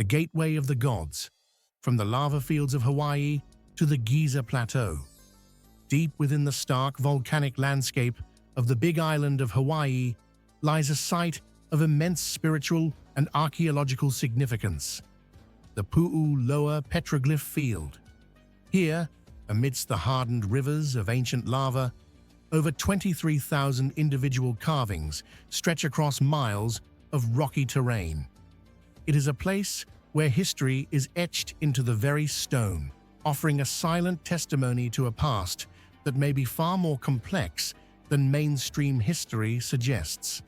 gateway of the gods, from the lava fields of Hawaii to the Giza Plateau. Deep within the stark volcanic landscape of the Big Island of Hawaii lies a site of immense spiritual and archaeological significance, the Pu'u Loa Petroglyph Field. Here, amidst the hardened rivers of ancient lava, over 23,000 individual carvings stretch across miles of rocky terrain. It is a place where history is etched into the very stone, offering a silent testimony to a past that may be far more complex than mainstream history suggests.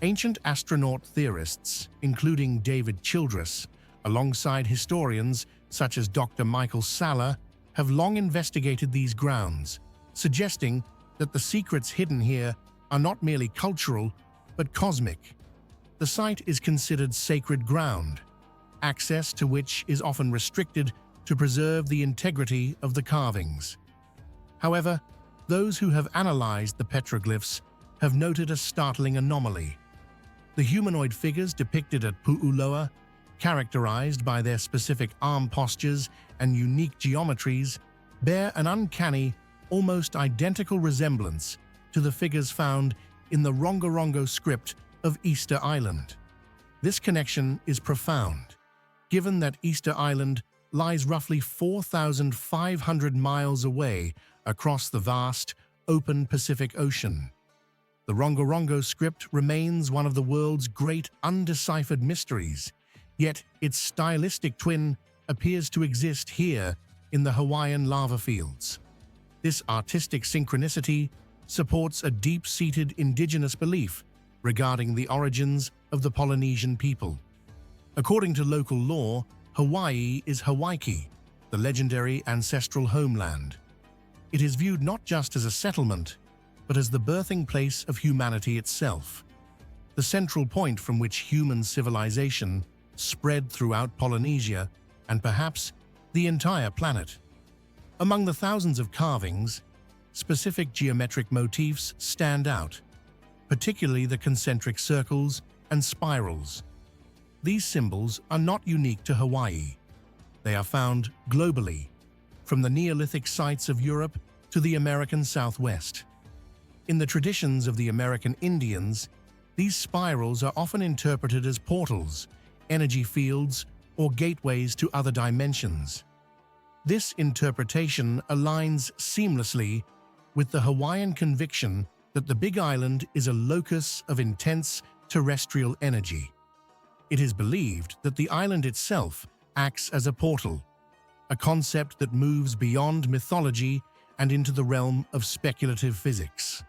Ancient astronaut theorists, including David Childress, alongside historians such as Dr. Michael Salla, have long investigated these grounds, suggesting that the secrets hidden here are not merely cultural, but cosmic. The site is considered sacred ground, access to which is often restricted to preserve the integrity of the carvings. However, those who have analyzed the petroglyphs have noted a startling anomaly. The humanoid figures depicted at Pu'u Loa, characterized by their specific arm postures and unique geometries, bear an uncanny, almost identical resemblance to the figures found in the Rongorongo script of Easter Island. This connection is profound, given that Easter Island lies roughly 4,500 miles away across the vast, open Pacific Ocean. The Rongorongo script remains one of the world's great undeciphered mysteries, yet its stylistic twin appears to exist here in the Hawaiian lava fields. This artistic synchronicity supports a deep-seated indigenous belief regarding the origins of the Polynesian people. According to local lore, Hawaii is Hawaiki, the legendary ancestral homeland. It is viewed not just as a settlement, but as the birthing place of humanity itself, the central point from which human civilization spread throughout Polynesia and perhaps the entire planet. Among the thousands of carvings, specific geometric motifs stand out, particularly the concentric circles and spirals. These symbols are not unique to Hawaii. They are found globally, from the Neolithic sites of Europe to the American Southwest. In the traditions of the American Indians, these spirals are often interpreted as portals, energy fields, or gateways to other dimensions. This interpretation aligns seamlessly with the Hawaiian conviction that the Big Island is a locus of intense terrestrial energy. It is believed that the island itself acts as a portal, a concept that moves beyond mythology and into the realm of speculative physics.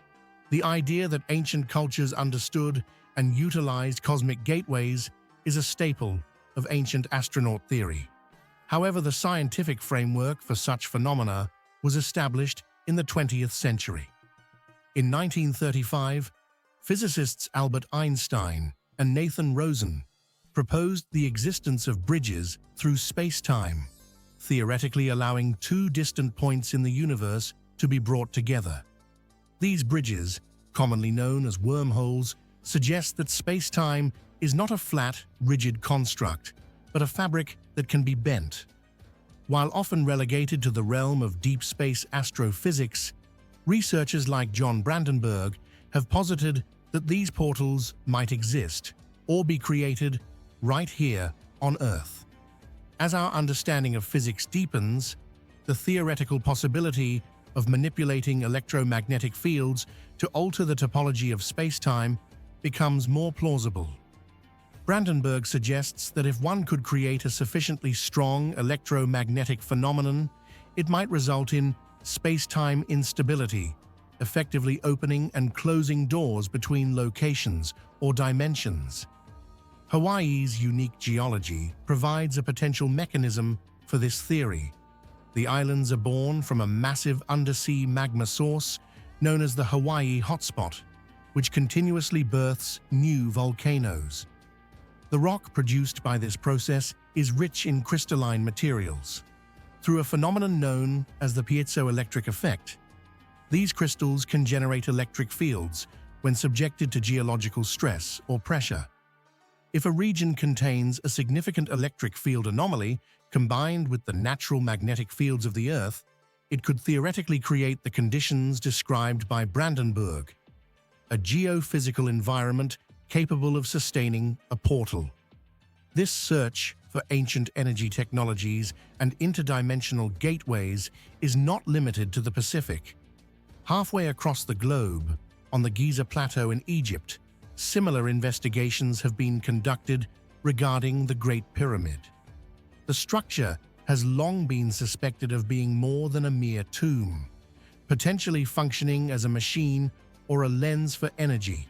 The idea that ancient cultures understood and utilized cosmic gateways is a staple of ancient astronaut theory. However, the scientific framework for such phenomena was established in the 20th century. In 1935, physicists Albert Einstein and Nathan Rosen proposed the existence of bridges through space-time, theoretically allowing two distant points in the universe to be brought together. These bridges, commonly known as wormholes, suggest that space-time is not a flat, rigid construct, but a fabric that can be bent. While often relegated to the realm of deep space astrophysics, researchers like John Brandenburg have posited that these portals might exist or be created right here on Earth. As our understanding of physics deepens, the theoretical possibility of manipulating electromagnetic fields to alter the topology of space-time becomes more plausible. Brandenburg suggests that if one could create a sufficiently strong electromagnetic phenomenon, it might result in space-time instability, effectively opening and closing doors between locations or dimensions. Hawaii's unique geology provides a potential mechanism for this theory. The islands are born from a massive undersea magma source known as the Hawaii Hotspot, which continuously births new volcanoes. The rock produced by this process is rich in crystalline materials. Through a phenomenon known as the piezoelectric effect, these crystals can generate electric fields when subjected to geological stress or pressure. If a region contains a significant electric field anomaly combined with the natural magnetic fields of the Earth, it could theoretically create the conditions described by Brandenburg, a geophysical environment capable of sustaining a portal. This search for ancient energy technologies and interdimensional gateways is not limited to the Pacific. Halfway across the globe, on the Giza Plateau in Egypt, similar investigations have been conducted regarding the Great Pyramid. The structure has long been suspected of being more than a mere tomb, potentially functioning as a machine or a lens for energy.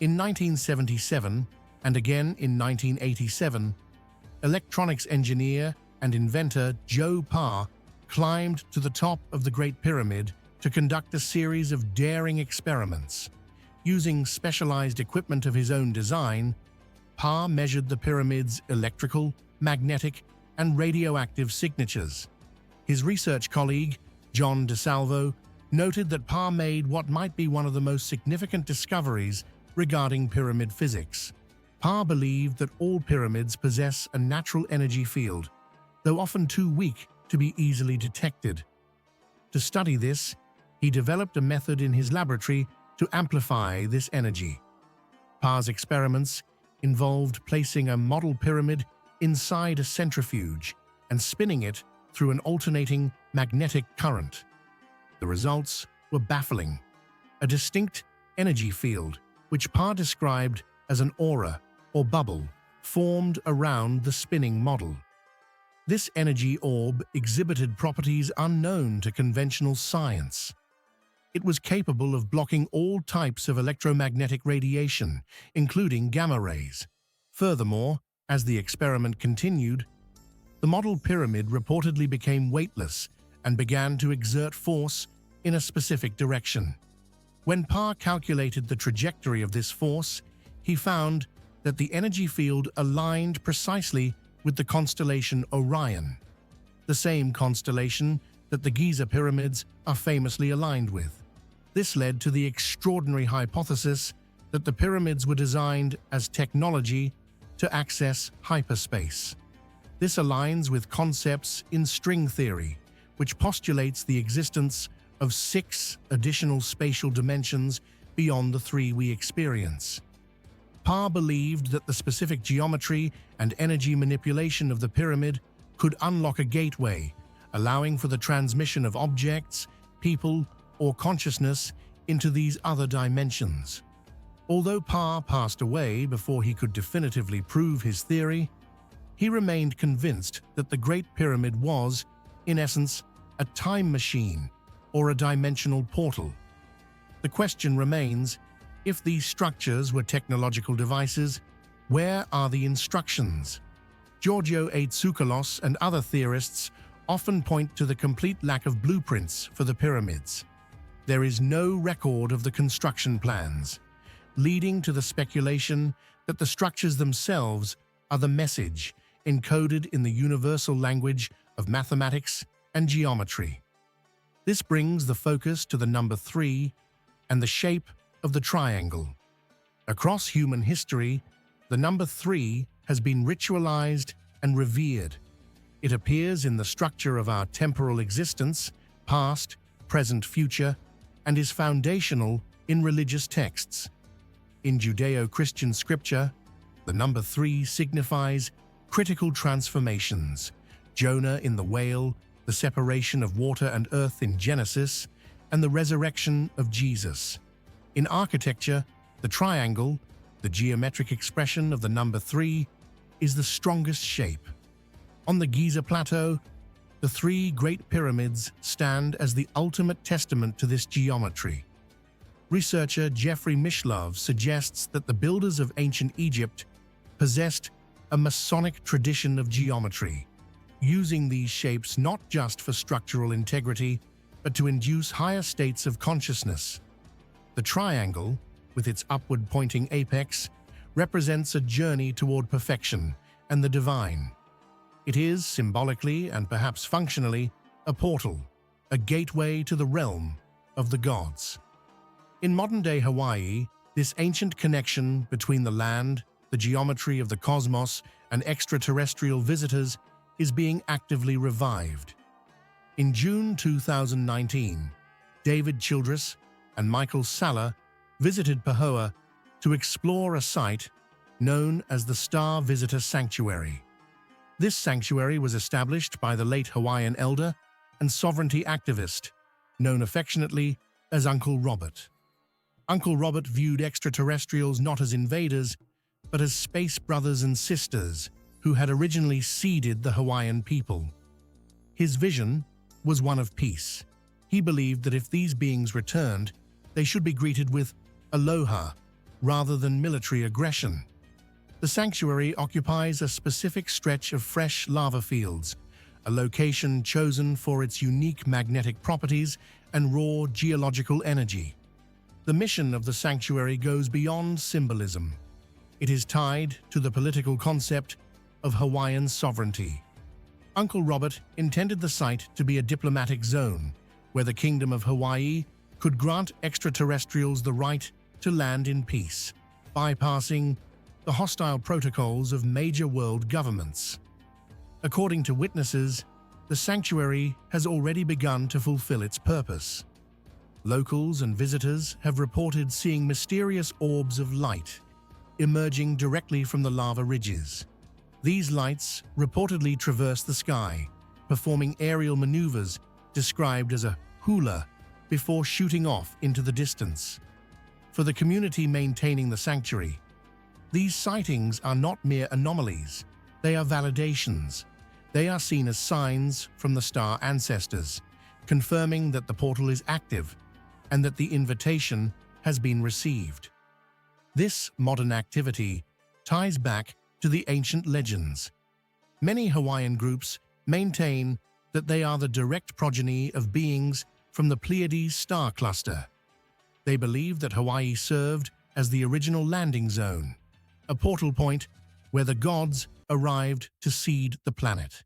In 1977, and again in 1987, electronics engineer and inventor Joe Parr climbed to the top of the Great Pyramid to conduct a series of daring experiments. Using specialized equipment of his own design, Parr measured the pyramid's electrical, magnetic, and radioactive signatures. His research colleague, John DeSalvo, noted that Parr made what might be one of the most significant discoveries regarding pyramid physics. Parr believed that all pyramids possess a natural energy field, though often too weak to be easily detected. To study this, he developed a method in his laboratory to amplify this energy. Parr's experiments involved placing a model pyramid inside a centrifuge and spinning it through an alternating magnetic current. The results were baffling. A distinct energy field, which Parr described as an aura or bubble, formed around the spinning model. This energy orb exhibited properties unknown to conventional science. It was capable of blocking all types of electromagnetic radiation, including gamma rays. Furthermore, as the experiment continued, the model pyramid reportedly became weightless and began to exert force in a specific direction. When Parr calculated the trajectory of this force, he found that the energy field aligned precisely with the constellation Orion, the same constellation that the Giza pyramids are famously aligned with. This led to the extraordinary hypothesis that the pyramids were designed as technology to access hyperspace. This aligns with concepts in string theory, which postulates the existence of 6 additional spatial dimensions beyond the 3 we experience. Parr believed that the specific geometry and energy manipulation of the pyramid could unlock a gateway, allowing for the transmission of objects, people, or consciousness into these other dimensions. Although Parr passed away before he could definitively prove his theory, he remained convinced that the Great Pyramid was, in essence, a time machine or a dimensional portal. The question remains, if these structures were technological devices, where are the instructions? Giorgio A. Tsoukalos and other theorists often point to the complete lack of blueprints for the pyramids. There is no record of the construction plans, leading to the speculation that the structures themselves are the message encoded in the universal language of mathematics and geometry. This brings the focus to the number 3 and the shape of the triangle. Across human history, the number 3 has been ritualized and revered. It appears in the structure of our temporal existence, past, present, future, and is foundational in religious texts. In Judeo-Christian scripture, the number 3 signifies critical transformations: Jonah in the whale, the separation of water and earth in Genesis, and the resurrection of Jesus. In architecture, the triangle, the geometric expression of the number 3, is the strongest shape. On the Giza Plateau, the 3 Great Pyramids stand as the ultimate testament to this geometry. Researcher Jeffrey Mishlove suggests that the builders of ancient Egypt possessed a Masonic tradition of geometry, using these shapes not just for structural integrity, but to induce higher states of consciousness. The triangle, with its upward-pointing apex, represents a journey toward perfection and the divine. It is, symbolically and perhaps functionally, a portal, a gateway to the realm of the gods. In modern-day Hawaii, this ancient connection between the land the geometry of the cosmos and extraterrestrial visitors is being actively revived. In June 2019, David Childress and Michael Salla visited Pu'u Loa to explore a site known as the Star Visitor Sanctuary. This sanctuary was established by the late Hawaiian elder and sovereignty activist, known affectionately as Uncle Robert. Uncle Robert viewed extraterrestrials not as invaders, but as space brothers and sisters who had originally seeded the Hawaiian people. His vision was one of peace. He believed that if these beings returned, they should be greeted with aloha rather than military aggression. The sanctuary occupies a specific stretch of fresh lava fields, a location chosen for its unique magnetic properties and raw geological energy. The mission of the sanctuary goes beyond symbolism. It is tied to the political concept of Hawaiian sovereignty. Uncle Robert intended the site to be a diplomatic zone, where the Kingdom of Hawaii could grant extraterrestrials the right to land in peace, bypassing the hostile protocols of major world governments. According to witnesses, the sanctuary has already begun to fulfill its purpose. Locals and visitors have reported seeing mysterious orbs of light emerging directly from the lava ridges. These lights reportedly traverse the sky, performing aerial maneuvers described as a hula before shooting off into the distance. For the community maintaining the sanctuary, these sightings are not mere anomalies, they are validations. They are seen as signs from the star ancestors, confirming that the portal is active and that the invitation has been received. This modern activity ties back to the ancient legends. Many Hawaiian groups maintain that they are the direct progeny of beings from the Pleiades star cluster. They believe that Hawaii served as the original landing zone, a portal point where the gods arrived to seed the planet.